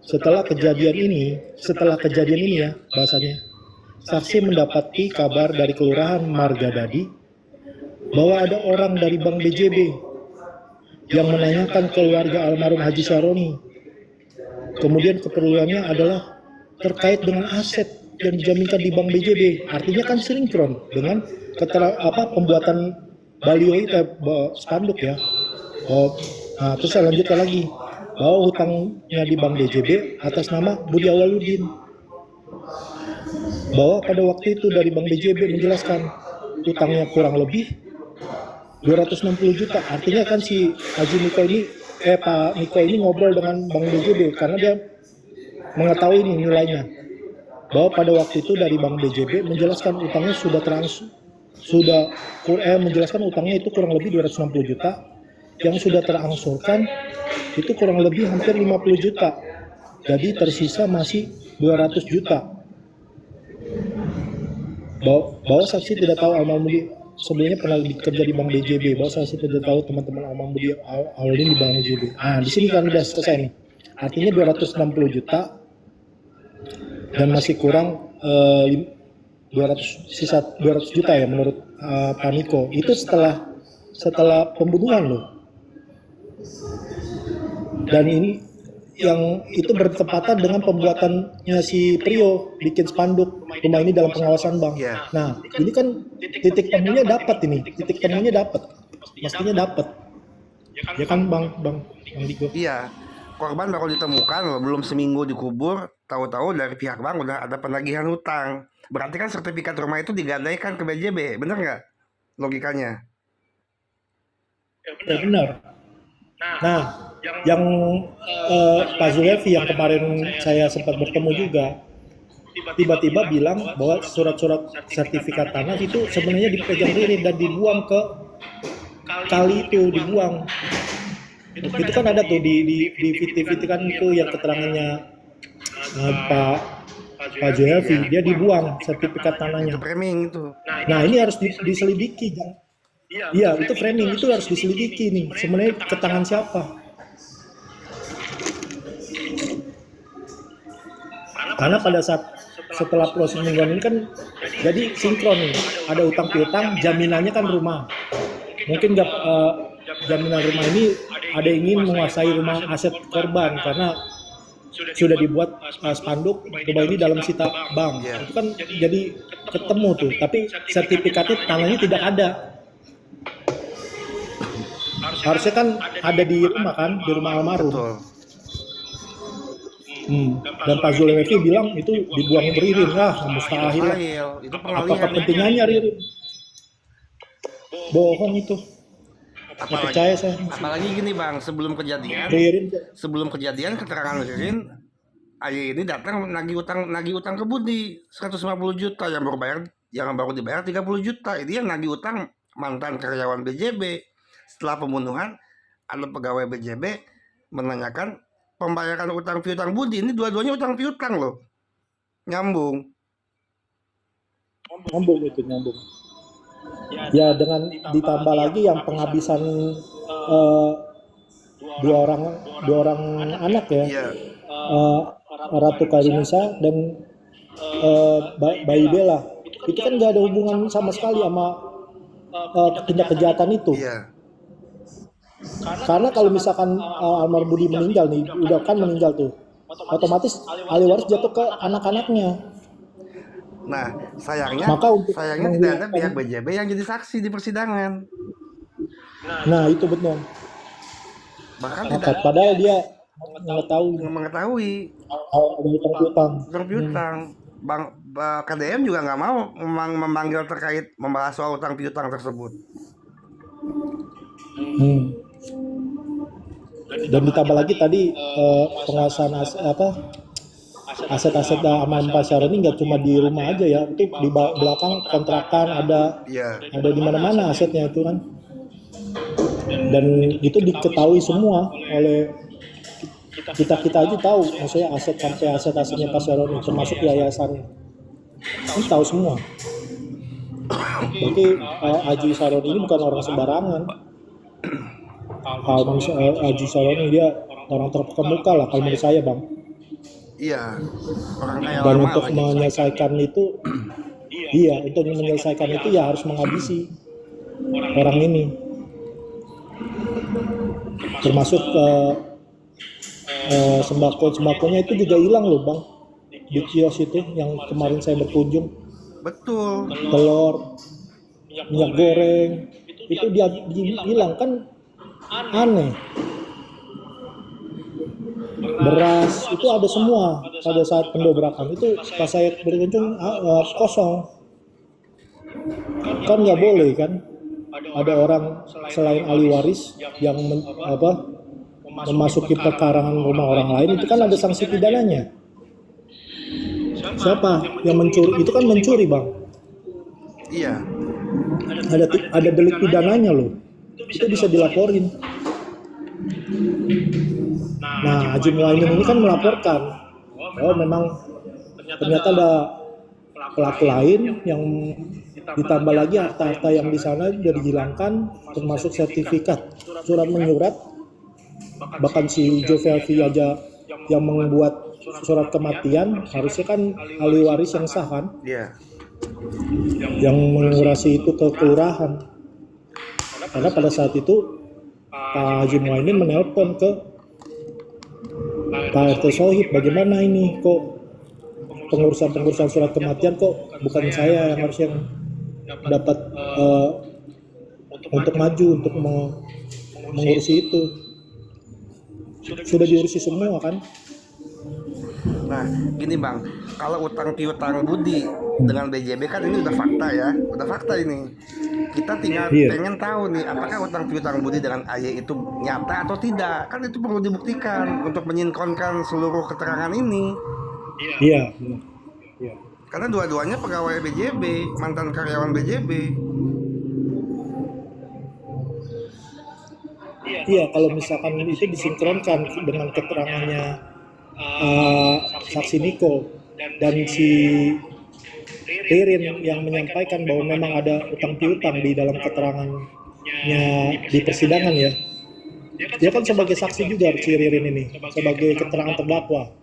Setelah kejadian ini ya bahasanya, saksi mendapati kabar dari Kelurahan Margadadi bahwa ada orang dari Bank BJB yang menanyakan keluarga almarhum Haji Syaroni. Kemudian keperluannya adalah terkait dengan aset yang dijaminkan di Bank BJB. Artinya kan sinkron dengan pembuatan baliho itu, spanduk ya. Nah, terus saya lanjutkan lagi bahwa hutangnya di Bank BJB atas nama Budi Awaludin. Bahwa pada waktu itu dari Bank BJB menjelaskan hutangnya kurang lebih 260 juta. Artinya kan si Haji Niko ini, Pak Niko ini ngobrol dengan Bank BJB karena dia mengetahui ini nilainya. Bahwa pada waktu itu dari Bank BJB menjelaskan utangnya menjelaskan utangnya itu kurang lebih 260 juta, yang sudah terangsurkan itu kurang lebih hampir 50 juta. Jadi tersisa masih 200 juta. Bahwa saksi tidak tahu almarhum Budi sebelumnya pernah bekerja di Bank BJB. Bahwa saksi tidak tahu teman-teman almarhum Budi Awaludin di Bank BJB. Nah, di sini kan udah selesai nih. Artinya 260 juta dan masih kurang 200 juta ya menurut Pak Niko. Itu setelah pembunuhan loh. Dan ini yang itu bertepatan dengan pembuatannya si Prio bikin spanduk rumah ini dalam pengawasan bank. Nah, ini kan titik temunya dapat mestinya dapat. Ya kan Bang Diko? Iya, korban baru ditemukan belum seminggu dikubur, tahu-tahu dari pihak bank udah ada penagihan hutang. Berarti kan sertifikat rumah itu digadaikan ke BJB, bener nggak logikanya? Ya benar. Nah, yang Pak Zulfi yang kemarin saya sempat bertemu juga tiba-tiba bilang bahwa surat-surat sertifikat tanah itu sebenarnya dipegang Ririn dan dibuang ke kali itu, dibuang. Itu kan ada tuh di VT kan itu yang keterangannya Pak Zulfi, dia dibuang sertifikat tanahnya. Itu framing itu. Nah, ini harus diselidiki. Iya, itu framing, itu harus diselidiki nih. Sebenarnya ke tangan siapa? Karena pada saat setelah proses penyinggungan ini kan jadi sinkron nih, ada utang piutang, jaminannya kan rumah. Mungkin jaminan rumah ini ada yang ingin menguasai rumah aset korban karena sudah dibuat spanduk rumah ini dalam sita bank. Itu kan jadi ketemu tuh, tapi sertifikatnya tanahnya tidak ada. Harusnya kan ada di rumah kan, di rumah almarhum. Betul. Dan Pak Zulfi bilang itu dibuang Ririn, mustahil. Itu Apa kepentingannya Ririn? Bohong itu. Nggak percaya saya. Apalagi gini Bang, sebelum kejadian keterangan Ririn, Ayi ini datang nagih utang ke Budi 150 juta yang baru dibayar 30 juta. Ini yang nagih utang mantan karyawan BJB. Setelah pembunuhan, ada pegawai BJB menanyakan pembayaran utang piutang Budi. Ini dua-duanya utang piutang loh, nyambung. Ya dengan ditambah lagi yang penghabisan dua orang anak ya, Ratu Karinisa dan Bayi Bella. Itu kan nggak ada hubungan sama sekali sama tindak kejahatan itu. Karena kalau misalkan almarhum Budi meninggal nih, udah kan meninggal tuh, otomatis ahli waris jatuh ke anak-anaknya. Nah, sayangnya tidak ada pihak BJB yang jadi saksi di persidangan. Nah, itu betul. Bahkan padahal dia mengetahui ada utang piutang. Bang KDM juga nggak mau memanggil terkait membahas soal utang piutang tersebut. Dan ditambah lagi tadi penguasaan aset-aset aman Pak Syaroni nggak cuma di rumah aja ya, itu di belakang kontrakan ada di mana-mana asetnya itu kan. Dan itu diketahui semua oleh kita aja tahu, maksudnya aset-asetnya Pak Syaroni termasuk yayasannya. Ini tahu semua. Berarti Haji Syaroni ini bukan orang sembarangan. Haji Syaroni dia orang terkemuka lah kalau menurut saya Bang. Iya, orang kaya Dan lama untuk lagi. menyelesaikan itu, iya, untuk menyelesaikan itu ya harus menghabisi orang ini, termasuk sembako-sembakonya itu juga hilang loh bang, di kios itu yang kemarin saya berkunjung. Betul. Telur, minyak goreng itu dia hilang kan, aneh. Beras itu ada semua pada saat pendobrakan itu, pas saya berkunjung kosong. Kan nggak boleh kan, ada orang selain ahli waris yang memasuki pekarangan rumah orang lain, itu kan ada sanksi pidananya. Siapa yang mencuri itu kan mencuri bang, Iya. ada delik pidananya loh, itu bisa dilaporin. Nah, Haji Muhaimin ini kan melaporkan bahwa memang ternyata ada pelaku lain yang ditambah lagi harta-harta yang di sana sudah dihilangkan, termasuk sertifikat, surat menyurat. Bahkan si Jovelvi aja yang membuat surat kematian harusnya kan ahli waris yang sah kan, Iya. yang mengurasi itu ke kelurahan. Karena pada saat itu Pak Haji Muhaimin menelpon ke Pak RT Sohib, bagaimana ini kok pengurusan surat kematian kok bukan saya yang harus yang dapat untuk maju untuk mengurusi itu, sudah diurusi semua kan. Nah, gini bang, kalau utang piutang budi dengan BJB kan ini udah fakta ya, udah fakta ini. Kita tinggal pengen tahu nih, apakah utang piutang budi dengan AY itu nyata atau tidak? Kan itu perlu dibuktikan untuk menyinkronkan seluruh keterangan ini. Iya. Karena dua-duanya pegawai BJB, mantan karyawan BJB. Iya, kalau misalkan itu disinkronkan dengan keterangannya saksi Niko dan si Ririn yang menyampaikan bahwa memang ada utang piutang di dalam keterangannya di persidangan ya. Dia kan sebagai saksi juga si Ririn ini, sebagai keterangan terdakwa.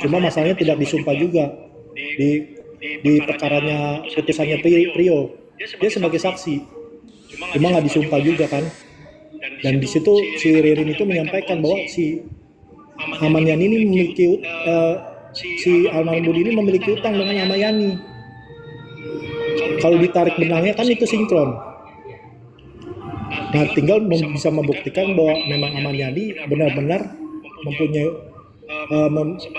Cuma masalahnya tidak disumpah juga di perkaranya putusannya Prio. Dia sebagai saksi, cuma nggak disumpah juga kan. Dan di situ si Ririn itu menyampaikan bahwa si Ahmad Yani ini memiliki si almarhum Budi ini memiliki utang dengan Ahmad Yani. Kalau ditarik benangnya kan itu sinkron. Nah, tinggal bisa membuktikan bahwa memang Ahmad Yani benar-benar mempunyai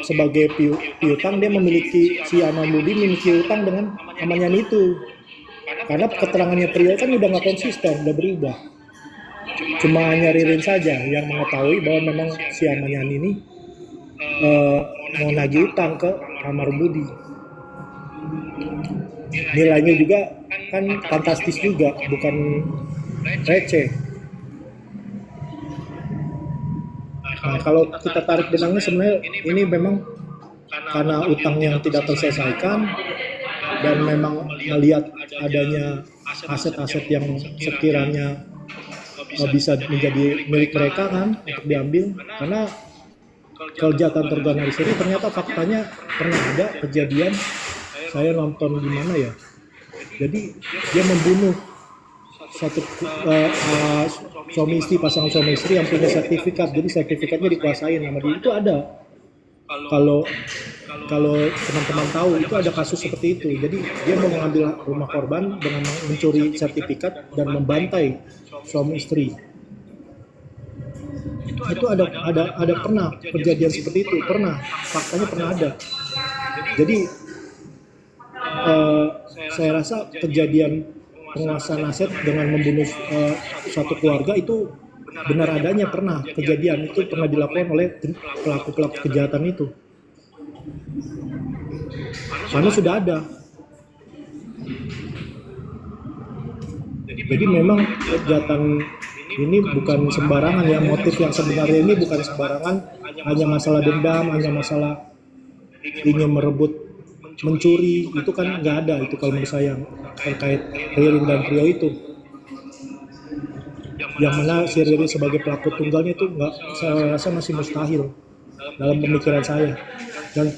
sebagai piutang, dia memiliki, si almarhum Budi memiliki utang dengan Ahmad Yani itu. Karena keterangannya Prio kan udah nggak konsisten, udah berubah. Cuma hanya Ririn saja yang mengetahui bahwa memang si Ahmad Yani ini mau nagih utang ke almarhum Budi. Nilainya juga kan fantastis juga, bukan receh. Nah, kalau kita tarik benangnya sebenarnya ini memang karena utang yang tidak terselesaikan dan memang melihat adanya aset-aset yang sekiranya bisa menjadi milik mereka kan untuk diambil, karena kejahatan terorganisir ini ternyata faktanya pernah ada kejadian. Saya nonton di mana ya, jadi dia membunuh satu suami istri, pasangan suami istri yang punya sertifikat, jadi sertifikatnya dikuasain sama dia. Itu ada, kalau teman-teman tahu itu ada kasus seperti itu. Jadi dia mau mengambil rumah korban dengan mencuri sertifikat dan membantai suami istri. Itu ada pernah kejadian seperti itu, pernah, faktanya pernah ada. Jadi saya rasa kejadian penguasaan aset dengan membunuh satu keluarga itu benar adanya, pernah kejadian itu, pernah dilakukan oleh pelaku kejahatan itu. Karena sudah ada. Jadi memang kejahatan ini bukan sembarangan ya, motif yang sebenarnya ini bukan sembarangan, hanya masalah dendam, hanya masalah ingin merebut, mencuri, itu kan nggak ada itu kalau menurut saya terkait Ririn dan Prio itu. Yang mana si Ririn sebagai pelaku tunggalnya itu nggak, saya rasa masih mustahil dalam pemikiran saya. dan